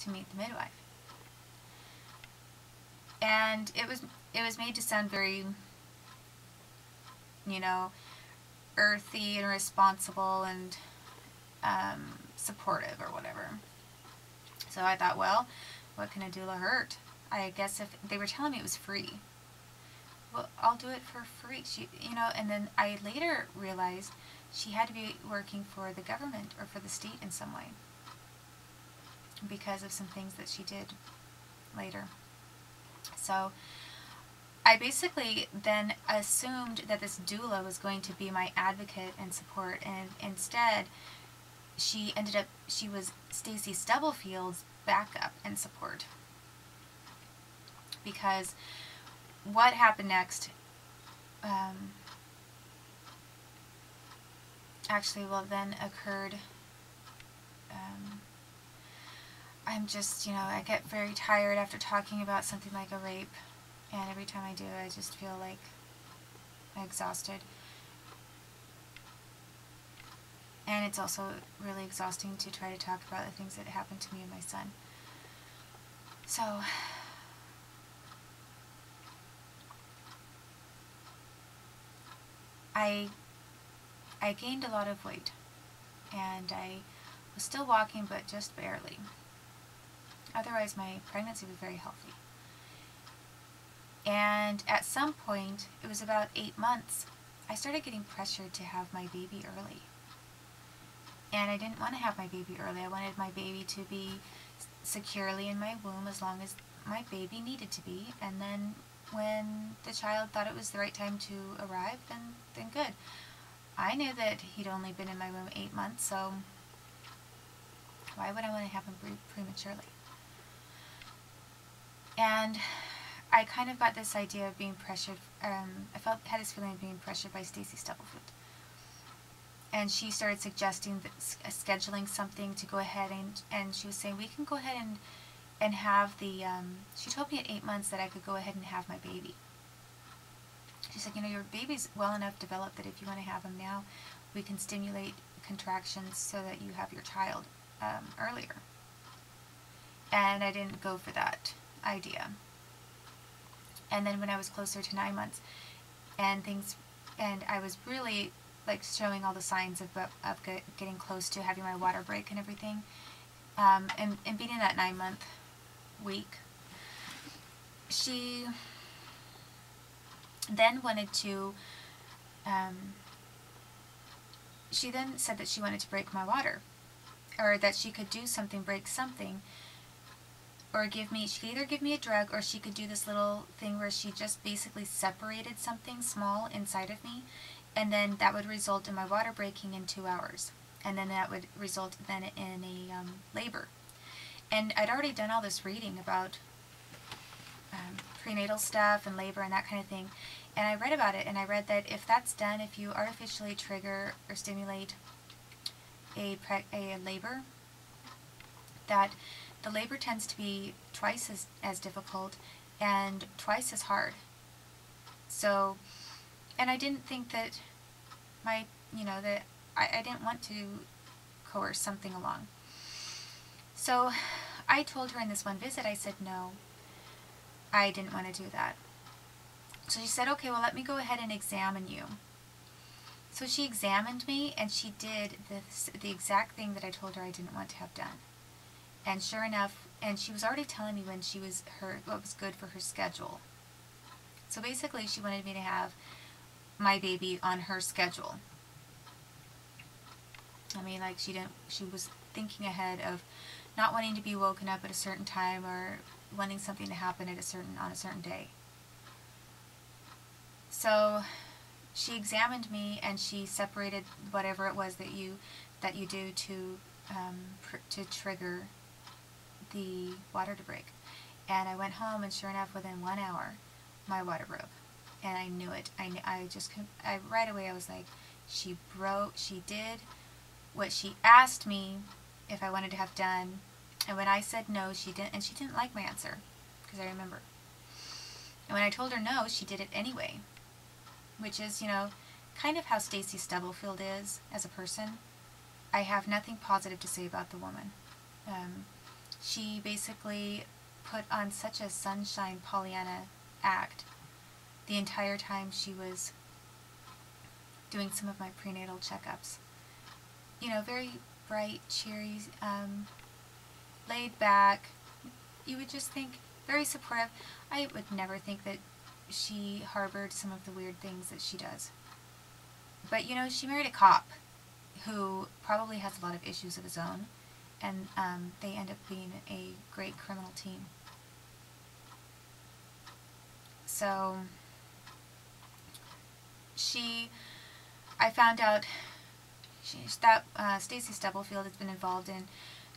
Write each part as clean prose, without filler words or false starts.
to meet the midwife. And it was made to sound very, you know, earthy and responsible and supportive or whatever. So I thought, well, what can a doula hurt? I guess if they were telling me it was free, well, I'll do it for free. And then I later realized she had to be working for the government or for the state in some way because of some things that she did later. So I basically then assumed that this doula was going to be my advocate and support, and instead she was Stacy Stubblefield's backup and support. Because what happened next, then occurred, I'm just, I get very tired after talking about something like a rape, and every time I do, I just feel like I'm exhausted. And it's also really exhausting to try to talk about the things that happened to me and my son. So, I gained a lot of weight, and I was still walking, but just barely. Otherwise, my pregnancy was very healthy. And at some point, it was about 8 months, I started getting pressured to have my baby early. And I didn't want to have my baby early. I wanted my baby to be securely in my womb as long as my baby needed to be. And then when the child thought it was the right time to arrive, then good. I knew that he'd only been in my womb 8 months, so why would I want to have him prematurely? And I kind of got this idea of being pressured. I had this feeling of being pressured by Stacy Stubblefield. And she started suggesting scheduling something to go ahead and she was saying, we can go ahead and have the, she told me at 8 months that I could go ahead and have my baby. She said, your baby's well enough developed that if you want to have him now, we can stimulate contractions so that you have your child earlier. And I didn't go for that idea. And then when I was closer to 9 months and I was really like showing all the signs of getting close to having my water break and everything, and being in that 9-month week, she then wanted to, she then said that she wanted to break my water, or that she could do something, break something, or she could either give me a drug, or she could do this little thing where she just basically separated something small inside of me, and then that would result in my water breaking in 2 hours. And then that would result then in a labor. And I'd already done all this reading about prenatal stuff and labor and that kind of thing. And I read about it, and I read that if that's done, if you artificially trigger or stimulate a labor, that the labor tends to be twice as difficult and twice as hard. So, and I didn't think that I didn't want to coerce something along. So I told her in this one visit, I said, no, I didn't want to do that. So she said, okay, well, let me go ahead and examine you. So she examined me, and she did the exact thing that I told her I didn't want to have done. And sure enough, and she was already telling me when what was good for her schedule. So basically, she wanted me to have my baby on her schedule. I mean, like she was thinking ahead of not wanting to be woken up at a certain time or wanting something to happen on a certain day. So she examined me, and she separated whatever it was that you do to trigger the water to break. And I went home, and sure enough, within 1 hour, my water broke. And I knew it. Right away I was like, she did what she asked me if I wanted to have done. And when I said no, she didn't, and she didn't like my answer, because I remember. And when I told her no, she did it anyway. Which is, kind of how Stacy Stubblefield is as a person. I have nothing positive to say about the woman. she basically put on such a sunshine Pollyanna act the entire time she was doing some of my prenatal checkups. You know, very bright, cheery, laid back. You would just think very supportive. I would never think that she harbored some of the weird things that she does. But, you know, she married a cop who probably has a lot of issues of his own, and they end up being a great criminal team. So, I found out that Stacy Stubblefield has been involved in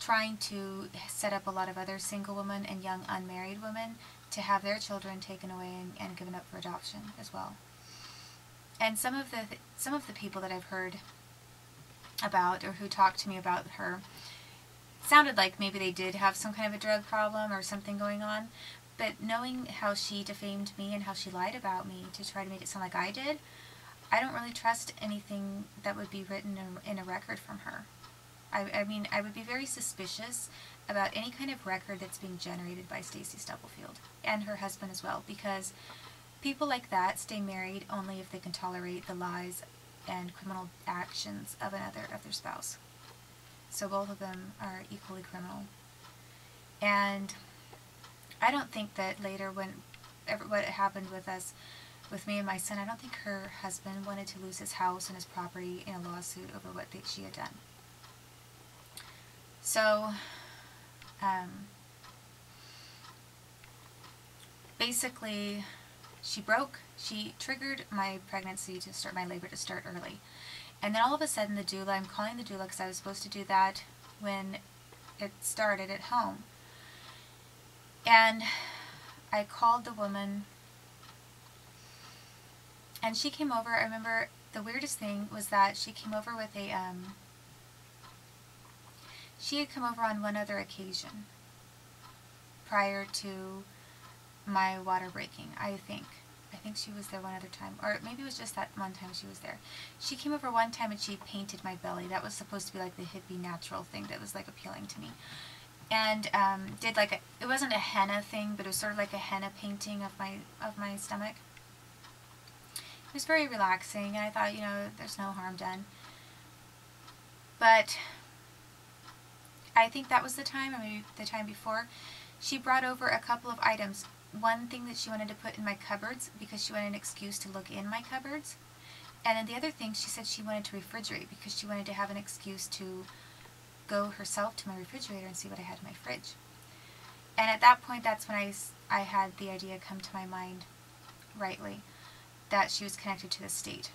trying to set up a lot of other single women and young unmarried women to have their children taken away and given up for adoption as well. And some of the people that I've heard about, or who talked to me about her, sounded like maybe they did have some kind of a drug problem or something going on. But knowing how she defamed me and how she lied about me to try to make it sound like I did, I don't really trust anything that would be written in a record from her. I mean, I would be very suspicious about any kind of record that's being generated by Stacy Stubblefield and her husband as well, because people like that stay married only if they can tolerate the lies and criminal actions of their spouse. So both of them are equally criminal. And I don't think that later, what happened with me and my son, I don't think her husband wanted to lose his house and his property in a lawsuit over what she had done. So, basically, she triggered my pregnancy to start my labor to start early. And then all of a sudden the doula, I'm calling the doula because I was supposed to do that when it started at home. And I called the woman, and she came over. I remember the weirdest thing was that she came over with she had come over on one other occasion prior to my water breaking, I think. I think she was there one other time, or maybe it was just that one time she was there. She came over one time and she painted my belly. That was supposed to be like the hippie natural thing that was like appealing to me. And did like it wasn't a henna thing, but it was sort of like a henna painting of my stomach. It was very relaxing, and I thought, you know, there's no harm done. But I think that was the time, or maybe the time before, she brought over a couple of items. One thing that she wanted to put in my cupboards because she wanted an excuse to look in my cupboards. And then the other thing, she said she wanted to refrigerate because she wanted to have an excuse to go herself to my refrigerator and see what I had in my fridge. And at that point, that's when I had the idea come to my mind rightly, that she was connected to the state.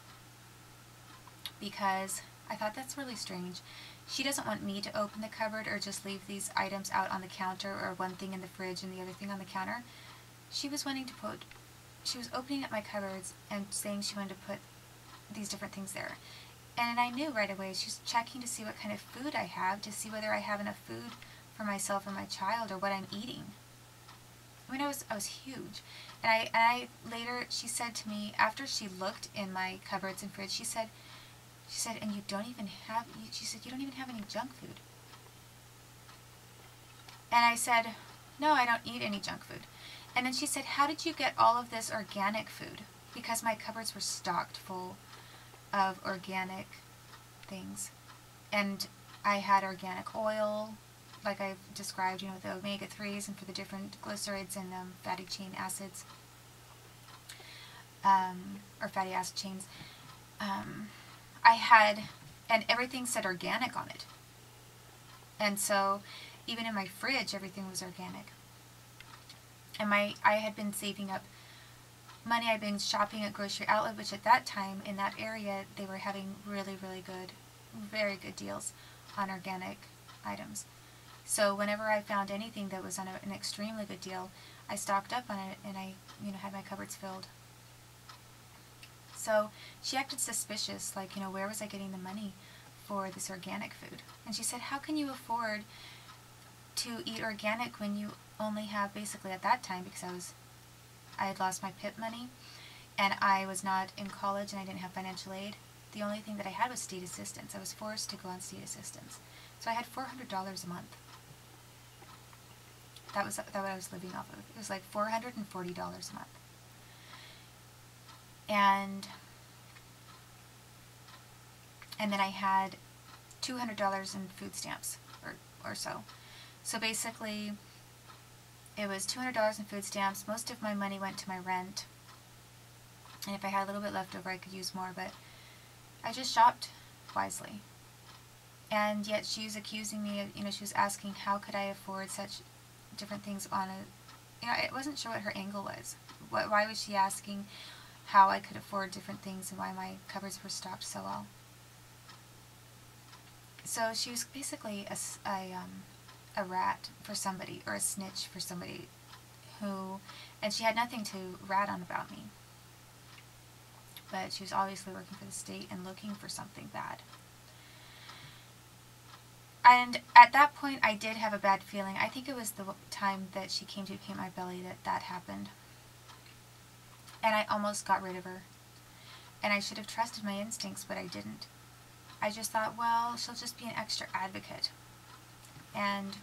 Because I thought that's really strange. She doesn't want me to open the cupboard or just leave these items out on the counter, or one thing in the fridge and the other thing on the counter. She was opening up my cupboards and saying she wanted to put these different things there. And I knew right away she was checking to see what kind of food I have, to see whether I have enough food for myself or my child, or what I'm eating. I mean, I was huge. And I later, she said to me, after she looked in my cupboards and fridge, she said, and you don't even have, she said, you don't even have any junk food. And I said, no, I don't eat any junk food. And then she said, how did you get all of this organic food? Because my cupboards were stocked full of organic things. And I had organic oil, like I've described, you know, the omega-3s and for the different glycerids and fatty chain acids, or fatty acid chains. I had, and everything said organic on it. And so, even in my fridge, everything was organic. And I had been saving up money. I'd been shopping at Grocery Outlet, which at that time, in that area, they were having really, really good, very good deals on organic items. So whenever I found anything that was on an extremely good deal, I stocked up on it, and I, you know, had my cupboards filled. So she acted suspicious, like, you know, where was I getting the money for this organic food? And she said, how can you afford to eat organic when you only have, basically at that time, because I had lost my PIP money, and I was not in college and I didn't have financial aid. The only thing that I had was state assistance. I was forced to go on state assistance. So I had $400 a month. That was what I was living off of. It was like $440 a month. And then I had $200 in food stamps or so. So basically, it was $200 in food stamps. Most of my money went to my rent. And if I had a little bit left over, I could use more, but I just shopped wisely. And yet she was accusing me of, she was asking how could I afford such different things on a, I wasn't sure what her angle was. Why was she asking how I could afford different things and why my cupboards were stocked so well? So she was basically a rat for somebody, or a snitch for somebody and she had nothing to rat on about me. But she was obviously working for the state and looking for something bad. And at that point, I did have a bad feeling. I think it was the time that she came to paint my belly that happened. And I almost got rid of her. And I should have trusted my instincts, but I didn't. I just thought, well, she'll just be an extra advocate. And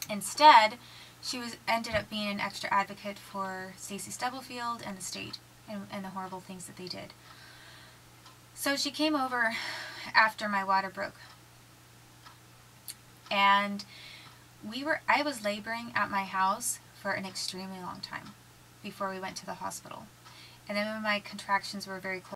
instead, she ended up being an extra advocate for Stacy Stubblefield and the state and the horrible things that they did. So she came over after my water broke. And I was laboring at my house for an extremely long time before we went to the hospital. And then when my contractions were very close